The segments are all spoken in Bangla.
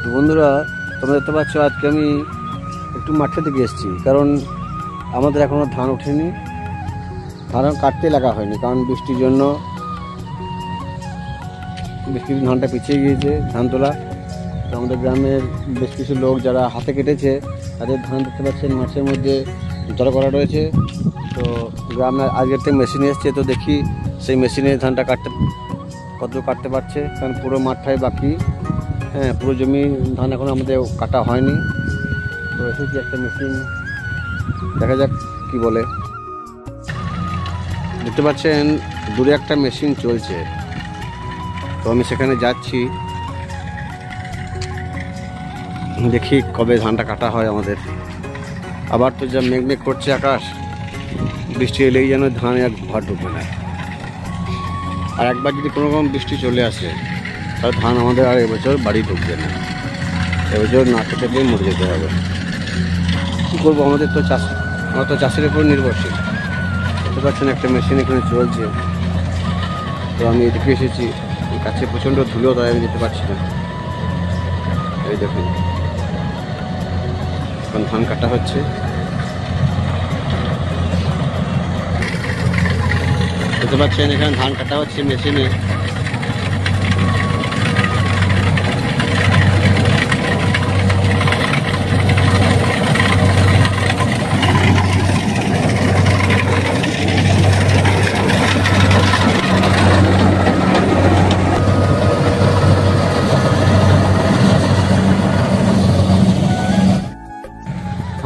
তো বন্ধুরা, তোমরা দেখতে পাচ্ছ আজকে আমি একটু মাঠের দিকে এসেছি, কারণ আমাদের এখনও ধান ওঠেনি, ধান কাটতে লাগা হয়নি, কারণ বৃষ্টির জন্য ধানটা পিছিয়ে গিয়েছে ধান তোলা। তো আমাদের গ্রামের বেশ কিছু লোক যারা হাতে কেটেছে তাদের ধান দেখতে পাচ্ছেন মাঠের মধ্যে জড়ো করা রয়েছে। তো গ্রামে আজকের থেকে মেশিন এসছে, তো দেখি সেই মেশিনে ধানটা কত কাটতে পারছে, কারণ পুরো মাঠটাই বাকি। হ্যাঁ, পুরো জমি ধান এখন আমাদের কাটা হয়নি। তো এসেছি একটা মেশিন, দেখা যাক কি বলে। দেখতে পাচ্ছেন দূরে একটা মেশিন চলছে, তো আমি সেখানে যাচ্ছি, দেখি কবে ধানটা কাটা হয় আমাদের। আবার তো যা মেঘ করছে আকাশ, বৃষ্টি এলেই যেন ধান এক ঘর ঢুকবে না। আর একবার যদি কোনো রকম বৃষ্টি চলে আসে তাহলে ধান আমাদের আর এবছর বাড়ি ঢুকবে না, এবছর না খেতে পেয়ে মরে যেতে হবে। কী করবো, আমরা তো চাষের উপর নির্ভরশীল। দেখতে পাচ্ছেন একটা মেশিন এখানে চলছে, তো আমি এদিকে এসেছি, কাছে প্রচণ্ড ধুলো, তাই আমি যেতে পারছি না। এই দেখুন, এখন ধান কাটা হচ্ছে। দেখতে পাচ্ছেন এখানে ধান কাটা হচ্ছে মেশিনে।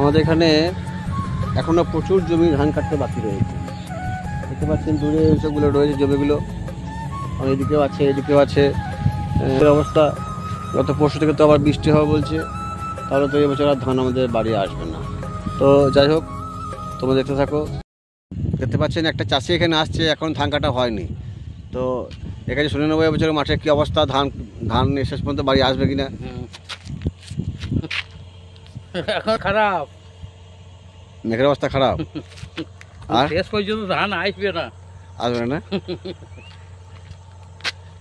আমাদের এখানে এখনো প্রচুর জমি ধান কাটতে বাকি রয়েছে। দেখতে পাচ্ছেন দূরে সবগুলো রয়েছে জমিগুলো, এদিকেও আছে এদিকেও আছে। অবস্থা, গত পরশু থেকে তো আবার বৃষ্টি হবে বলছে, তাহলে তো এবছর আর ধান আমাদের বাড়ি আসবে না। তো যাই হোক, তোমরা দেখতে থাকো। দেখতে পাচ্ছেন একটা চাষি এখানে আসছে, এখন ধান কাটা হয়নি। তো এখানে শুনে নেবো এবছর মাঠের কী অবস্থা, ধান শেষ পর্যন্ত বাড়ি আসবে কিনা। এখন খারাপ, মেঘের অবস্থা খারাপ, আর শেষ পর্যন্ত ধান আসবে না।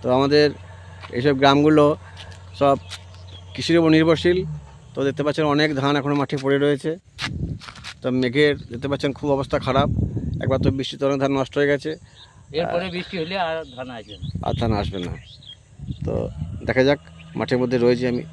তো আমাদের এইসব গ্রামগুলো সব কৃষির উপর নির্ভরশীল। তো দেখতে পাচ্ছেন অনেক ধান এখনও মাঠে পড়ে রয়েছে। তো মেঘের দেখতে পাচ্ছেন খুব অবস্থা খারাপ, একবার তো বৃষ্টিতে অনেক ধান নষ্ট হয়ে গেছে, এরপরে বৃষ্টি হলে আর ধান আসবে না। তো দেখা যাক, মাঠের মধ্যে রয়েছি আমি।